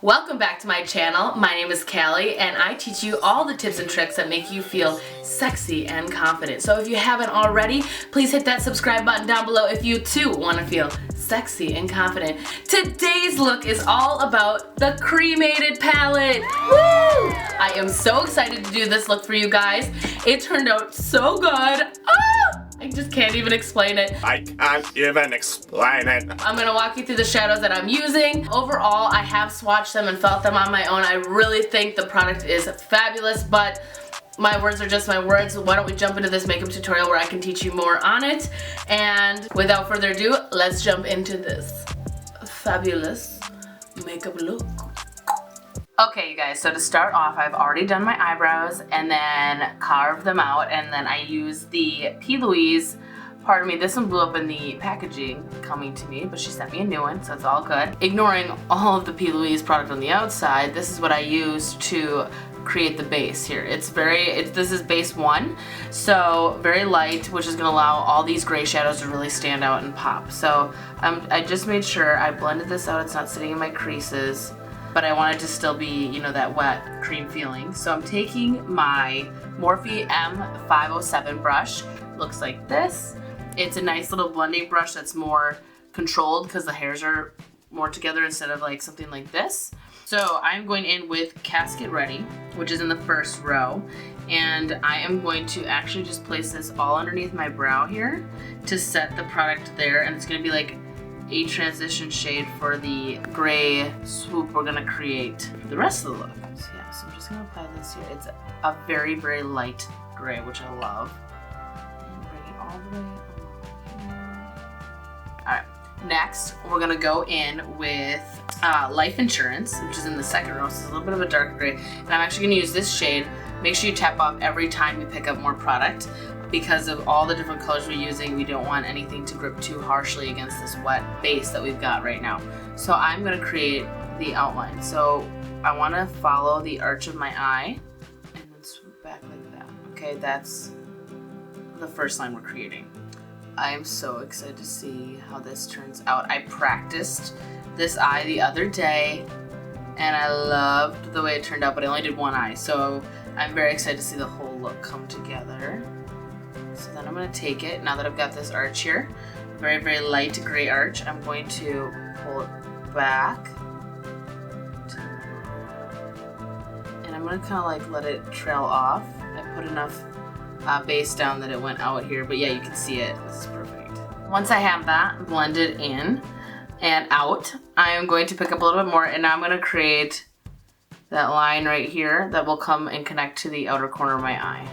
Welcome back to my channel. My name is Callie and I teach you all the tips and tricks that make you feel sexy and confident. So if you haven't already, please hit that subscribe button down below if you too want to feel sexy and confident. Today's look is all about the Cremated palette. Woo! I am so excited to do this look for you guys. It turned out so good. I just can't even explain it. I can't even explain it. I'm gonna walk you through the shadows that I'm using. Overall, I have swatched them and felt them on my own. I really think the product is fabulous, but my words are just my words. Why don't we jump into this makeup tutorial where I can teach you more on it. And without further ado, let's jump into this fabulous makeup look. Okay, you guys, so to start off, I've already done my eyebrows and then carved them out, and then I used the PLouise, pardon me, this one blew up in the packaging coming to me, but she sent me a new one, so it's all good. Ignoring all of the PLouise product on the outside, this is what I used to create the base here. This is base 1, so very light, which is going to allow all these gray shadows to really stand out and pop. So I just made sure I blended this out, it's not sitting in my creases, but I want it to still be, you know, that wet cream feeling. So I'm taking my Morphe M507 brush. Looks like this. It's a nice little blending brush that's more controlled because the hairs are more together instead of like something like this. So I'm going in with Casket Ready, which is in the first row. And I am going to actually just place this all underneath my brow here to set the product there. And it's gonna be like a transition shade for the gray swoop we're gonna create for the rest of the look. So yeah, so I'm just gonna apply this here. It's a very, very light gray, which I love. And bring it all the way along here. Alright, next we're gonna go in with Life Insurance, which is in the second row. So it's a little bit of a darker gray. And I'm actually gonna use this shade. Make sure you tap off every time you pick up more product. Because of all the different colors we're using, we don't want anything to grip too harshly against this wet base that we've got right now. So I'm gonna create the outline. So I wanna follow the arch of my eye and then swoop back like that. Okay, that's the first line we're creating. I am so excited to see how this turns out. I practiced this eye the other day and I loved the way it turned out, but I only did one eye. So I'm very excited to see the whole look come together. So then I'm going to take it, now that I've got this arch here, very, very light gray arch, I'm going to pull it back. And I'm going to kind of like let it trail off. I put enough base down that it went out here, but yeah, you can see it. This is perfect. Once I have that blended in and out, I am going to pick up a little bit more, and now I'm going to create that line right here that will come and connect to the outer corner of my eye.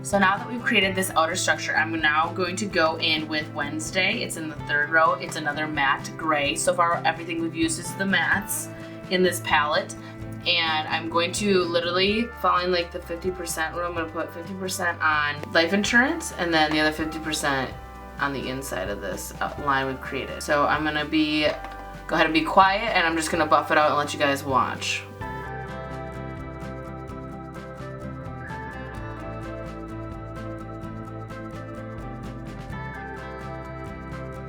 So now that we've created this outer structure, I'm now going to go in with Wednesday. It's in the third row. It's another matte gray. So far, everything we've used is the mattes in this palette. And I'm going to literally, following like the 50% rule, I'm going to put 50% on Life Insurance and then the other 50% on the inside of this line we've created. So I'm going to go ahead and be quiet, and I'm just going to buff it out and let you guys watch.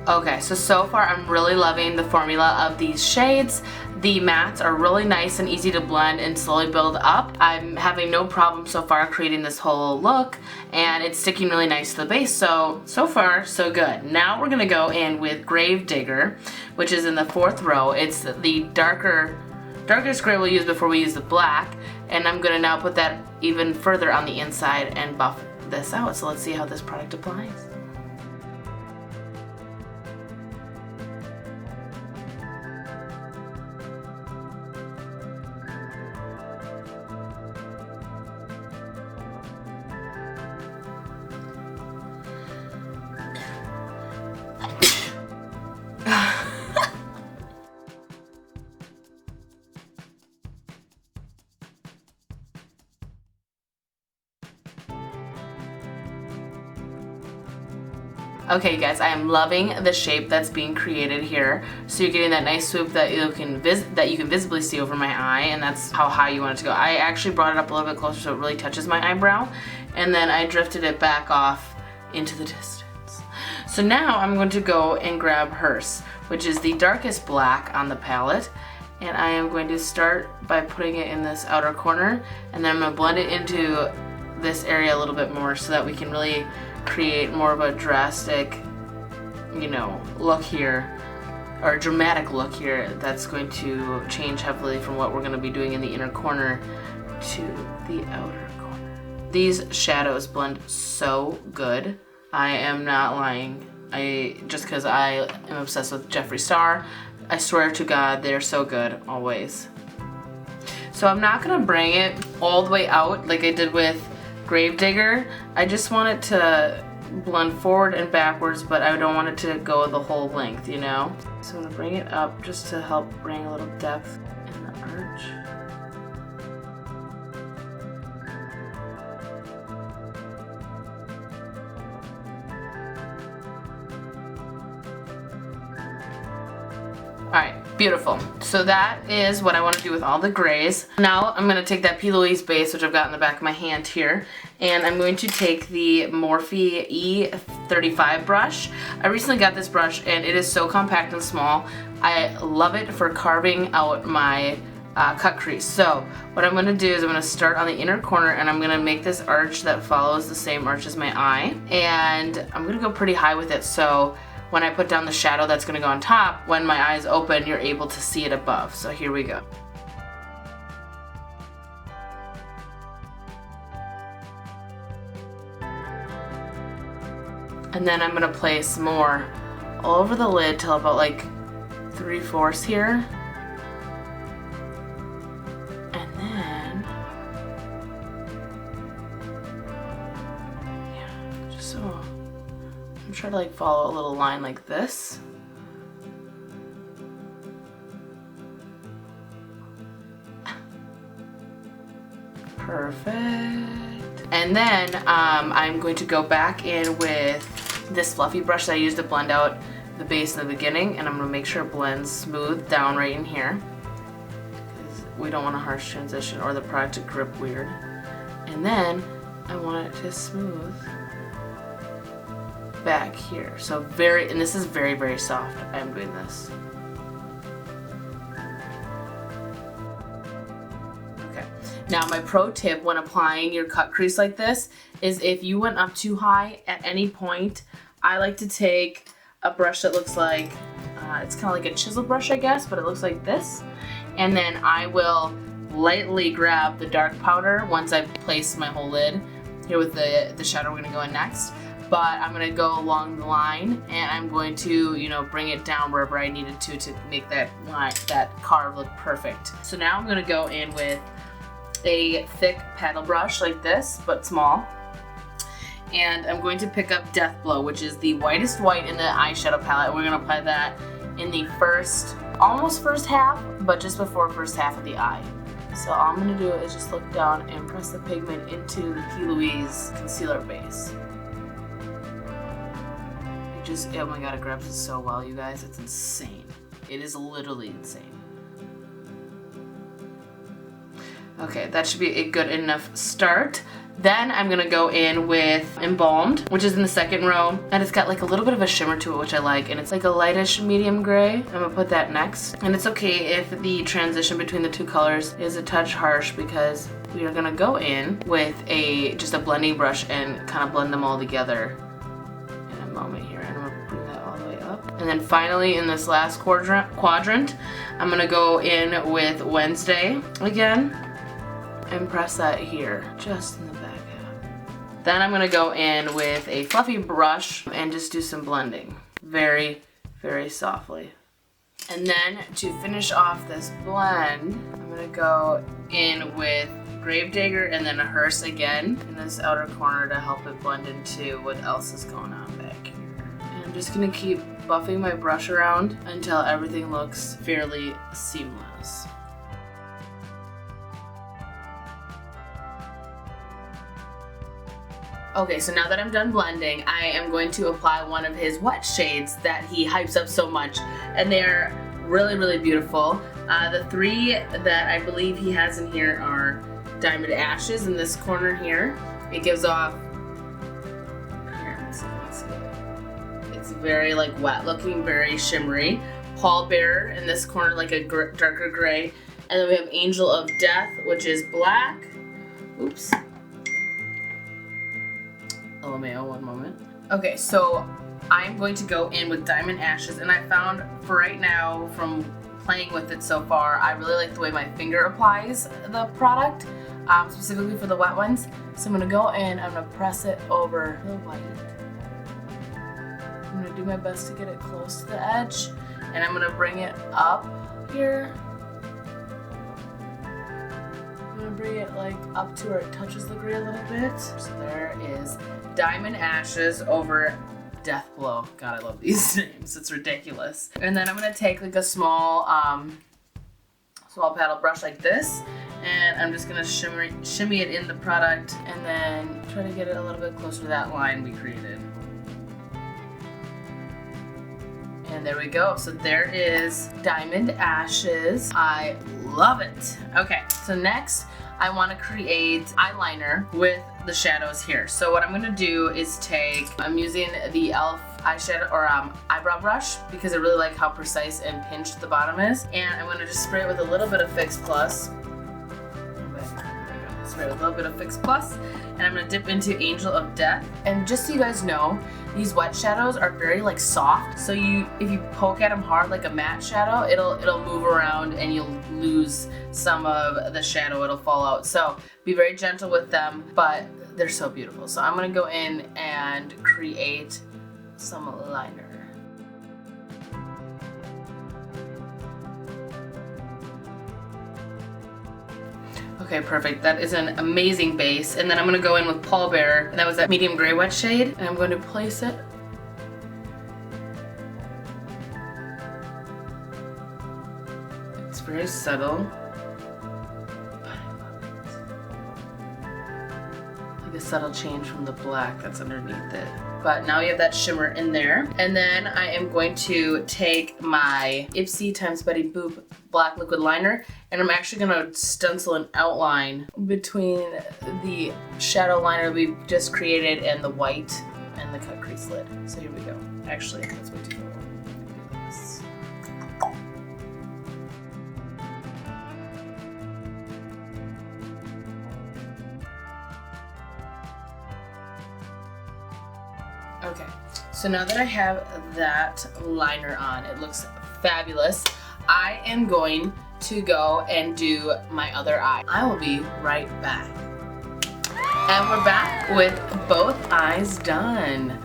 Okay, so far I'm really loving the formula of these shades. The mattes are really nice and easy to blend and slowly build up. I'm having no problem so far creating this whole look, and it's sticking really nice to the base, so far so good. Now we're gonna go in with Grave Digger, which is in the fourth row. It's the darkest gray we'll use before we use the black, and I'm gonna now put that even further on the inside and buff this out. So let's see how this product applies. Okay, guys, I am loving the shape that's being created here. So you're getting that nice swoop that you can visibly see over my eye, and that's how high you want it to go. I actually brought it up a little bit closer so it really touches my eyebrow, and then I drifted it back off into the distance. So now I'm going to go and grab Hearse, which is the darkest black on the palette. And I am going to start by putting it in this outer corner, and then I'm going to blend it into this area a little bit more so that we can really create more of a drastic, you know, look here, or a dramatic look here that's going to change heavily from what we're going to be doing in the inner corner to the outer corner. These shadows blend so good. I am not lying. Just because I am obsessed with Jeffree Star, I swear to God, they're so good, always. So I'm not gonna bring it all the way out like I did with Gravedigger. I just want it to blend forward and backwards, but I don't want it to go the whole length, you know? So I'm gonna bring it up just to help bring a little depth in the arch. Alright, beautiful. So that is what I want to do with all the grays. Now I'm going to take that PLouise Base, which I've got in the back of my hand here, and I'm going to take the Morphe E35 brush. I recently got this brush and it is so compact and small. I love it for carving out my cut crease. So what I'm going to do is I'm going to start on the inner corner and I'm going to make this arch that follows the same arch as my eye. And I'm going to go pretty high with it, so when I put down the shadow that's going to go on top, when my eyes open, you're able to see it above. So here we go. And then I'm going to place more all over the lid till about like 3/4 here. And then, yeah, just so. I'm trying to like follow a little line like this. Perfect. And then I'm going to go back in with this fluffy brush that I used to blend out the base in the beginning, and I'm going to make sure it blends smooth down right in here, because we don't want a harsh transition or the product to grip weird. And then I want it to smooth back here. So and this is very, very soft. I'm doing this. Okay. Now my pro tip when applying your cut crease like this is if you went up too high at any point, I like to take a brush that looks like, it's kind of like a chisel brush, I guess, but it looks like this. And then I will lightly grab the dark powder once I've placed my whole lid here with the shadow we're gonna go in next. But I'm going to go along the line and I'm going to, you know, bring it down wherever I needed to make that line, that carve look perfect. So now I'm going to go in with a thick paddle brush like this, but small. And I'm going to pick up Death Blow, which is the whitest white in the eyeshadow palette. We're going to apply that in the almost first half, but just before first half of the eye. So all I'm going to do is just look down and press the pigment into the PLouise concealer base. Oh my god, it grabs it so well, you guys. It's insane. It is literally insane. Okay, that should be a good enough start. Then I'm gonna go in with Embalmed, which is in the second row, and it's got like a little bit of a shimmer to it, which I like, and it's like a lightish medium gray. I'm gonna put that next. And it's okay if the transition between the two colors is a touch harsh, because we are gonna go in with just a blending brush and kind of blend them all together in a moment here. And I'm gonna bring that all the way up. And then finally in this last quadrant, I'm gonna go in with Wednesday again and press that here, just in the back half. Then I'm gonna go in with a fluffy brush and just do some blending. Very, very softly. And then to finish off this blend, I'm gonna go in with Gravedigger and then a hearse again in this outer corner to help it blend into what else is going on back here. And I'm just gonna keep buffing my brush around until everything looks fairly seamless. Okay, so now that I'm done blending, I am going to apply one of his wet shades that he hypes up so much, and they're really, really beautiful. The three that I believe he has in here are Diamond Ashes in this corner here. It gives off, here, let's see. It's very like wet looking, very shimmery. Pallbearer in this corner, like a darker gray. And then we have Angel of Death, which is black. Oops. LMAO, one moment. Okay, so I'm going to go in with Diamond Ashes, and I found for right now, from playing with it so far, I really like the way my finger applies the product, specifically for the wet ones. So I'm gonna go in, I'm gonna press it over the white. I'm gonna do my best to get it close to the edge, and I'm gonna bring it up here. I'm gonna bring it like up to where it touches the gray a little bit. So there is Diamond Ashes over Death Blow. God, I love these names. It's ridiculous. And then I'm gonna take like a small paddle brush like this, and I'm just gonna shimmy it in the product, and then try to get it a little bit closer to that line we created. And there we go. So there is Diamond Ashes. I love it. Okay, so next I want to create eyeliner with the shadows here. So what I'm going to do is I'm using the e.l.f. eyeshadow or eyebrow brush, because I really like how precise and pinched the bottom is. And I'm going to just spray it with a little bit of Fix Plus. Spray with a little bit of Fix Plus, and I'm going to dip into Angel of Death. And just so you guys know, these wet shadows are very like soft, so if you poke at them hard like a matte shadow, it'll move around and you'll lose some of the shadow, it'll fall out. So be very gentle with them, but they're so beautiful. So I'm gonna go in and create some liner. Okay, perfect. That is an amazing base. And then I'm gonna go in with Pallbearer, and that was that medium gray wet shade, and I'm going to place it. It's very subtle, but I love it. Like a subtle change from the black that's underneath it. But now you have that shimmer in there. And then I am going to take my IPSY times Betty Boop black liquid liner, and I'm actually gonna stencil an outline between the shadow liner we just created and the white and the cut crease lid. So here we go. Actually, let's wait to go. Okay, so now that I have that liner on, it looks fabulous. I am going to go and do my other eye. I will be right back. And we're back with both eyes done.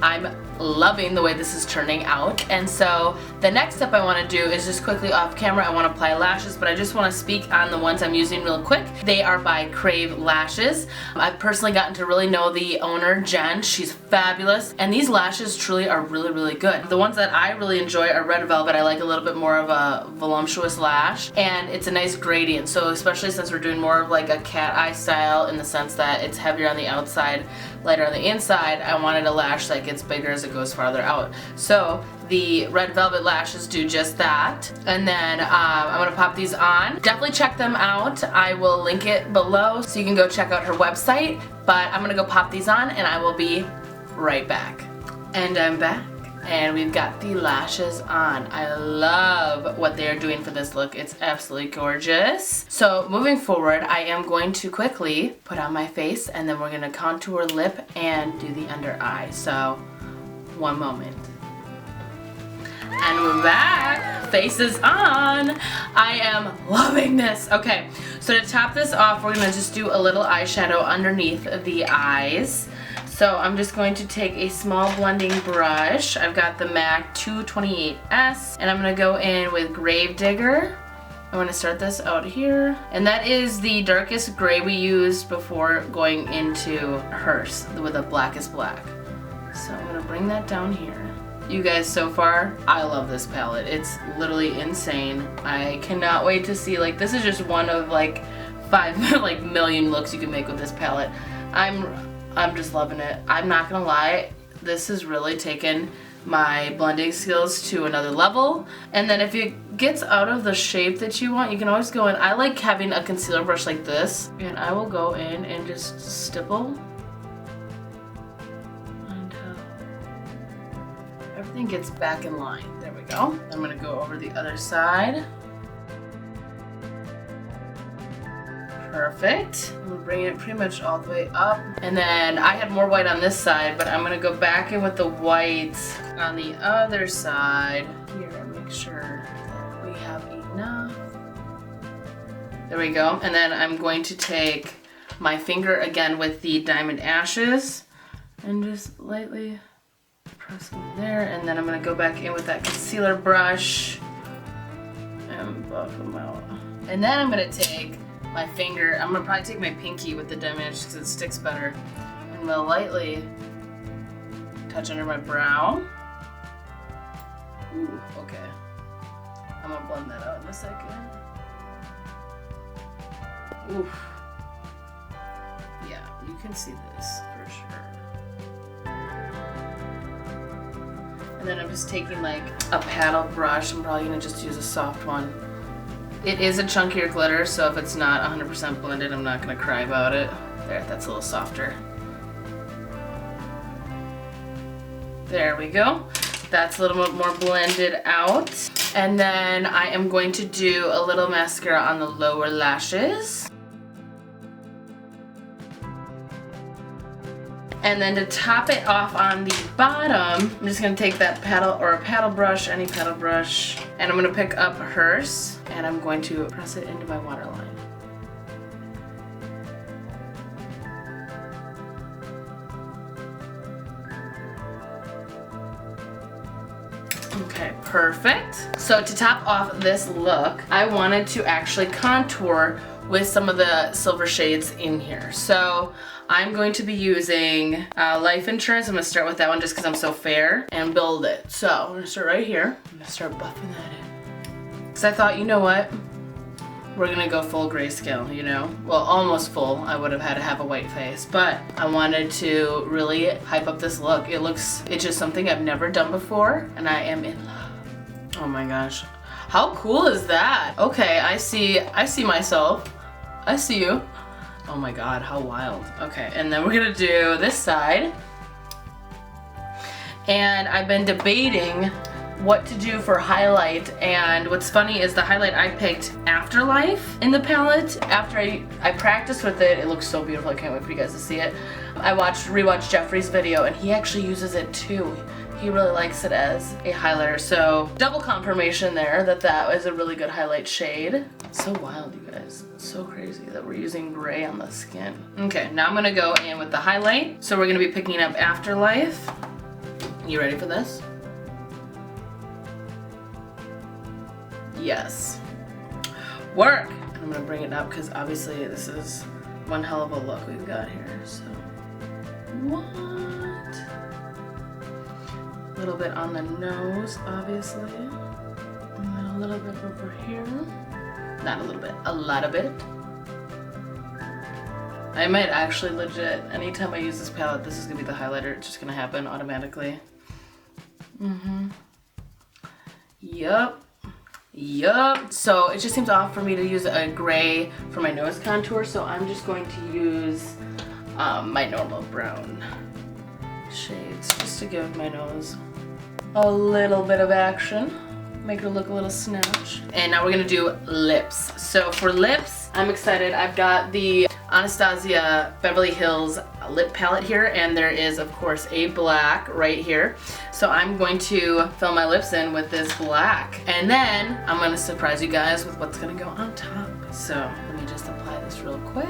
I'm loving the way this is turning out, and so the next step I want to do is just quickly off camera. I want to apply lashes, but I just want to speak on the ones I'm using real quick. They are by Crave Lashes. I've personally gotten to really know the owner, Jen. She's fabulous, and these lashes truly are really, really good. The ones that I really enjoy are Red Velvet. I like a little bit more of a voluptuous lash, and it's a nice gradient, so especially since we're doing more of like a cat eye style in the sense that it's heavier on the outside, lighter on the inside, I wanted a lash that gets bigger as it goes farther out. So the Red Velvet lashes do just that. And then I'm gonna pop these on. Definitely check them out. I will link it below so you can go check out her website. But I'm gonna go pop these on and I will be right back. And I'm back. And we've got the lashes on. I love what they're doing for this look. It's absolutely gorgeous. So moving forward, I am going to quickly put on my face, and then we're gonna contour lip and do the under eye. So one moment. And we're back. Face is on. I am loving this. Okay, so to top this off, we're gonna just do a little eyeshadow underneath the eyes. So I'm just going to take a small blending brush. I've got the MAC 228S, and I'm gonna go in with Gravedigger. I'm gonna start this out here. And that is the darkest gray we used before going into hers with the blackest black. So I'm gonna bring that down here. You guys, so far, I love this palette. It's literally insane. I cannot wait to see, like, this is just one of like 5 million looks you can make with this palette. I'm just loving it. I'm not gonna lie, this has really taken my blending skills to another level. And then if it gets out of the shape that you want, you can always go in. I like having a concealer brush like this, and I will go in and just stipple until think it's back in line. There we go. I'm gonna go over the other side. Perfect. I'm gonna bring it pretty much all the way up. And then I had more white on this side, but I'm gonna go back in with the white on the other side. Here, make sure that we have enough. There we go. And then I'm going to take my finger again with the Diamond Ashes and just lightly press them there. And then I'm gonna go back in with that concealer brush and buff them out. And then I'm gonna take my finger, I'm gonna probably take my pinky with the Diamond Ashes because it sticks better. And I'm gonna lightly touch under my brow. Ooh, okay. I'm gonna blend that out in a second. Oof. Yeah, you can see this for sure. And then I'm just taking like a paddle brush. I'm probably gonna just use a soft one. It is a chunkier glitter, so if it's not 100% blended, I'm not gonna cry about it. There, that's a little softer. There we go. That's a little bit more blended out. And then I am going to do a little mascara on the lower lashes. And then to top it off on the bottom, I'm just gonna take that paddle or a paddle brush, any paddle brush, and I'm gonna pick up hers and I'm going to press it into my waterline. Okay, perfect. So to top off this look, I wanted to actually contour with some of the silver shades in here. So I'm going to be using Life Insurance. I'm gonna start with that one just because I'm so fair and build it. So I'm gonna start right here. I'm gonna start buffing that in. Because I thought, you know what? We're gonna go full grayscale, you know? Well, almost full. I would have had to have a white face, but I wanted to really hype up this look. It's just something I've never done before, and I am in love. Oh my gosh. How cool is that? Okay, I see myself. I see you. Oh my god, how wild. Okay, and then we're gonna do this side. And I've been debating what to do for highlight, and what's funny is the highlight I picked Afterlife in the palette. After I practiced with it, it looks so beautiful. I can't wait for you guys to see it. I rewatched Jeffree's video and he actually uses it too. He really likes it as a highlighter, so double confirmation there that was a really good highlight shade. It's so wild, you guys. It's so crazy that we're using gray on the skin. Okay, now I'm gonna go in with the highlight. So we're gonna be picking up Afterlife. You ready for this? Yes. Work! And I'm gonna bring it up because obviously this is one hell of a look we've got here, so. What? A little bit on the nose, obviously. And then a little bit over here. Not a little bit, a lot of it. I might actually legit, anytime I use this palette, this is gonna be the highlighter. It's just gonna happen automatically. Yup. So it just seems off for me to use a gray for my nose contour, so I'm just going to use my normal brown shades just to give my nose a little bit of action, make her look a little snatch. And now we're gonna do lips. So for lips, I'm excited. I've got the Anastasia Beverly Hills lip palette here, and there is of course a black right here. So I'm going to fill my lips in with this black, and then I'm gonna surprise you guys with what's gonna go on top. So let me just apply this real quick.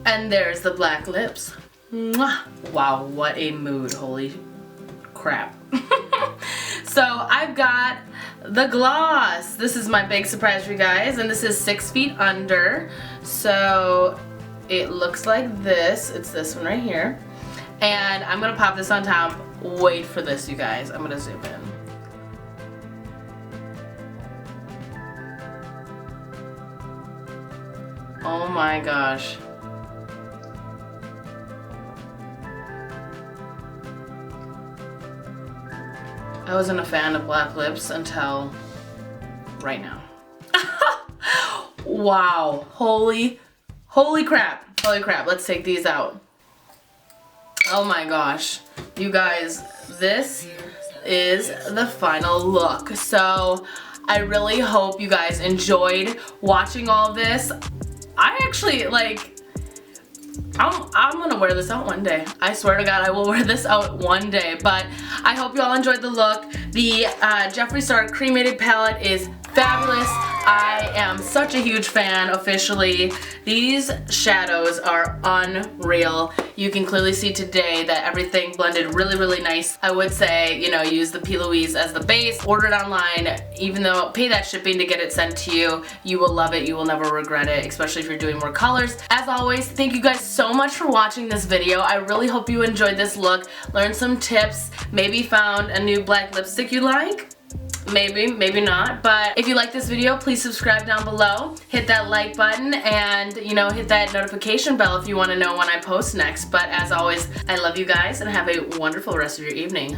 And there's the black lips. Mwah. Wow, what a mood, holy crap. So I've got the gloss. This is my big surprise for you guys, and this is 6 feet under. So it looks like this. It's this one right here. And I'm gonna pop this on top. Wait for this, you guys. I'm gonna zoom in. Oh my gosh. I wasn't a fan of black lips until right now. Wow, holy crap. Holy crap, let's take these out. Oh my gosh, you guys, this is the final look. So I really hope you guys enjoyed watching all this. I actually, like, I'm gonna wear this out one day. I swear to God, I will wear this out one day. But I hope you all enjoyed the look. The Jeffree Star Cremated palette is fabulous. I am such a huge fan officially. These shadows are unreal. You can clearly see today that everything blended really nice. I would say, you know, use the PLouise as the base. Order it online, even though pay that shipping to get it sent to you. You will love it. You will never regret it, especially if you're doing more colors. As always, thank you guys so much for watching this video. I really hope you enjoyed this look, learned some tips, maybe found a new black lipstick you like. Maybe, maybe not, but if you like this video, please subscribe down below, hit that like button, and, you know, hit that notification bell if you want to know when I post next. But as always, I love you guys, and have a wonderful rest of your evening.